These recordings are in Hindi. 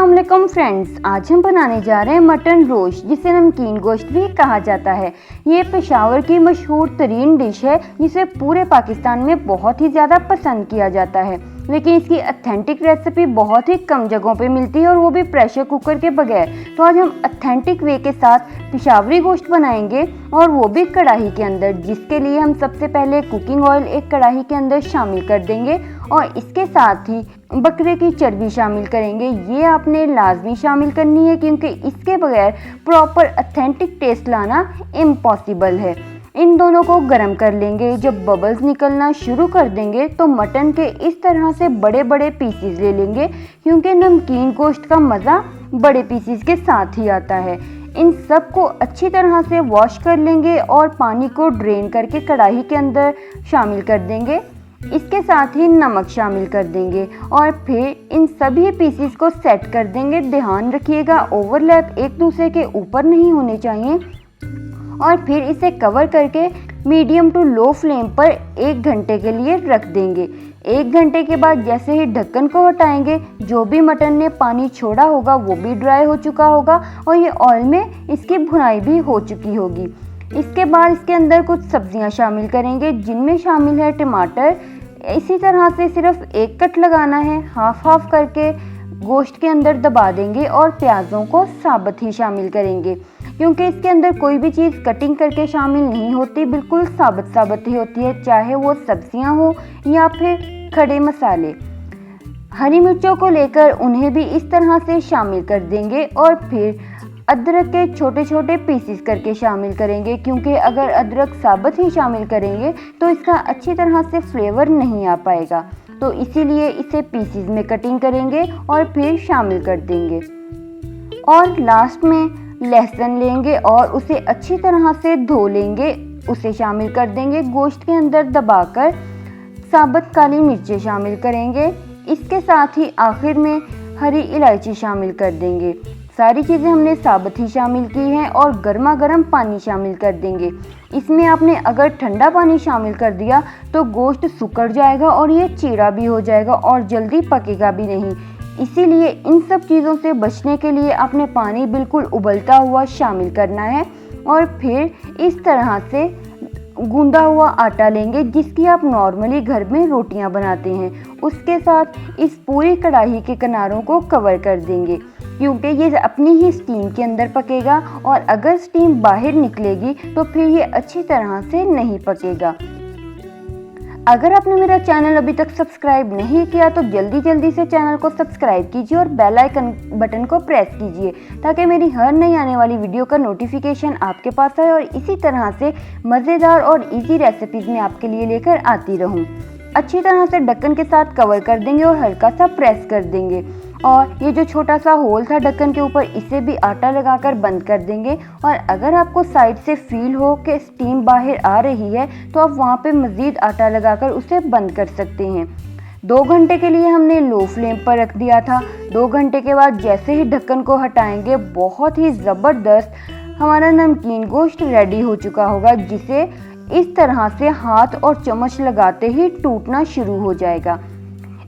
अस्सलाम वालेकुम फ्रेंड्स, आज हम बनाने जा रहे हैं मटन रोस्ट, जिसे नमकीन गोश्त भी कहा जाता है। ये पेशावर की मशहूर तरीन डिश है जिसे पूरे पाकिस्तान में बहुत ही ज़्यादा पसंद किया जाता है, लेकिन इसकी ऑथेंटिक रेसिपी बहुत ही कम जगहों पे मिलती है और वो भी प्रेशर कुकर के बगैर। तो आज हम ऑथेंटिक वे के साथ पेशावरी गोश्त बनाएंगे और वो भी कढ़ाई के अंदर, जिसके लिए हम सबसे पहले कुकिंग ऑयल एक कढ़ाई के अंदर शामिल कर देंगे और इसके साथ ही बकरे की चर्बी शामिल करेंगे। ये आपने लाजमी शामिल करनी है क्योंकि इसके बगैर प्रॉपर ऑथेंटिक टेस्ट लाना इम्पॉसिबल है। इन दोनों को गर्म कर लेंगे। जब बबल्स निकलना शुरू कर देंगे तो मटन के इस तरह से बड़े बड़े पीसेस ले लेंगे, क्योंकि नमकीन गोश्त का मज़ा बड़े पीसेस के साथ ही आता है। इन सब को अच्छी तरह से वॉश कर लेंगे और पानी को ड्रेन करके कढ़ाई के अंदर शामिल कर देंगे। इसके साथ ही नमक शामिल कर देंगे और फिर इन सभी पीसेस को सेट कर देंगे। ध्यान रखिएगा ओवरलैप एक दूसरे के ऊपर नहीं होने चाहिए। और फिर इसे कवर करके मीडियम टू लो फ्लेम पर 1 घंटे के लिए रख देंगे। 1 घंटे के बाद जैसे ही ढक्कन को हटाएंगे, जो भी मटन ने पानी छोड़ा होगा वो भी ड्राई हो चुका होगा और ये ऑयल में इसकी भुनाई भी हो चुकी होगी। इसके बाद इसके अंदर कुछ सब्जियां शामिल करेंगे, जिनमें शामिल है टमाटर। इसी तरह से सिर्फ 1 कट लगाना है, हाफ हाफ करके गोश्त के अंदर दबा देंगे और प्याज़ों को साबुत ही शामिल करेंगे, क्योंकि इसके अंदर कोई भी चीज़ कटिंग करके शामिल नहीं होती, बिल्कुल साबुत साबुत ही होती है, चाहे वो सब्जियां हो या फिर खड़े मसाले। हरी मिर्चों को लेकर उन्हें भी इस तरह से शामिल कर देंगे और फिर अदरक के छोटे छोटे पीसेस करके शामिल करेंगे, क्योंकि अगर अदरक साबुत ही शामिल करेंगे तो इसका अच्छी तरह से फ्लेवर नहीं आ पाएगा। तो इसीलिए इसे पीसेस में कटिंग करेंगे और फिर शामिल कर देंगे। और लास्ट में लहसुन लेंगे और उसे अच्छी तरह से धो लेंगे, उसे शामिल कर देंगे। गोश्त के अंदर दबाकर साबुत काली मिर्चें शामिल करेंगे। इसके साथ ही आखिर में हरी इलायची शामिल कर देंगे। सारी चीज़ें हमने साबुत ही शामिल की हैं और गर्मा गर्म पानी शामिल कर देंगे। इसमें आपने अगर ठंडा पानी शामिल कर दिया तो गोश्त सुकड़ जाएगा और ये चीरा भी हो जाएगा और जल्दी पकेगा भी नहीं। इसीलिए इन सब चीज़ों से बचने के लिए आपने पानी बिल्कुल उबलता हुआ शामिल करना है और फिर इस तरह से गूंदा हुआ आटा लेंगे, जिसकी आप नॉर्मली घर में रोटियां बनाते हैं। उसके साथ इस पूरी कढ़ाई के किनारों को कवर कर देंगे, क्योंकि ये अपनी ही स्टीम के अंदर पकेगा और अगर स्टीम बाहर निकलेगी तो फिर ये अच्छी तरह से नहीं पकेगा। अगर आपने मेरा चैनल अभी तक सब्सक्राइब नहीं किया तो जल्दी से चैनल को सब्सक्राइब कीजिए और बेल आइकन बटन को प्रेस कीजिए, ताकि मेरी हर नई आने वाली वीडियो का नोटिफिकेशन आपके पास आए और इसी तरह से मज़ेदार और इजी रेसिपीज़ मैं आपके लिए लेकर आती रहूं। अच्छी तरह से ढक्कन के साथ कवर कर देंगे और हल्का सा प्रेस कर देंगे और ये जो छोटा सा होल था ढक्कन के ऊपर, इसे भी आटा लगाकर बंद कर देंगे। और अगर आपको साइड से फील हो कि स्टीम बाहर आ रही है तो आप वहाँ पे मज़ीद आटा लगाकर उसे बंद कर सकते हैं। 2 घंटे के लिए हमने लो फ्लेम पर रख दिया था। 2 घंटे के बाद जैसे ही ढक्कन को हटाएंगे, बहुत ही ज़बरदस्त हमारा नमकीन गोश्त रेडी हो चुका होगा, जिसे इस तरह से हाथ और चम्मच लगाते ही टूटना शुरू हो जाएगा।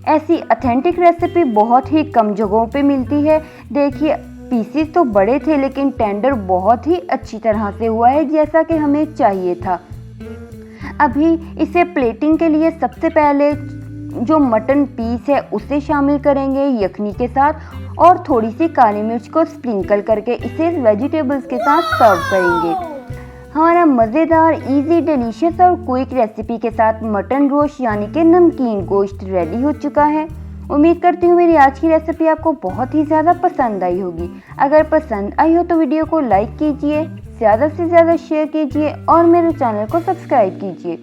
ऐसी ऑथेंटिक रेसिपी बहुत ही कम जगहों पे मिलती है। देखिए, पीसेस तो बड़े थे लेकिन टेंडर बहुत ही अच्छी तरह से हुआ है, जैसा कि हमें चाहिए था। अभी इसे प्लेटिंग के लिए सबसे पहले जो मटन पीस है उसे शामिल करेंगे यखनी के साथ और थोड़ी सी काली मिर्च को स्प्रिंकल करके इसे वेजिटेबल्स के साथ सर्व करेंगे। हमारा मज़ेदार, इजी, डिलीशियस और क्विक रेसिपी के साथ मटन रोस्ट यानी कि नमकीन गोश्त रेडी हो चुका है। उम्मीद करती हूँ मेरी आज की रेसिपी आपको बहुत ही ज़्यादा पसंद आई होगी। अगर पसंद आई हो तो वीडियो को लाइक कीजिए, ज़्यादा से ज़्यादा शेयर कीजिए और मेरे चैनल को सब्सक्राइब कीजिए।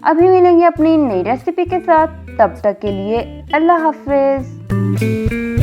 अभी मिलेंगे अपनी नई रेसिपी के साथ, तब तक के लिए अल्लाह हाफिज़।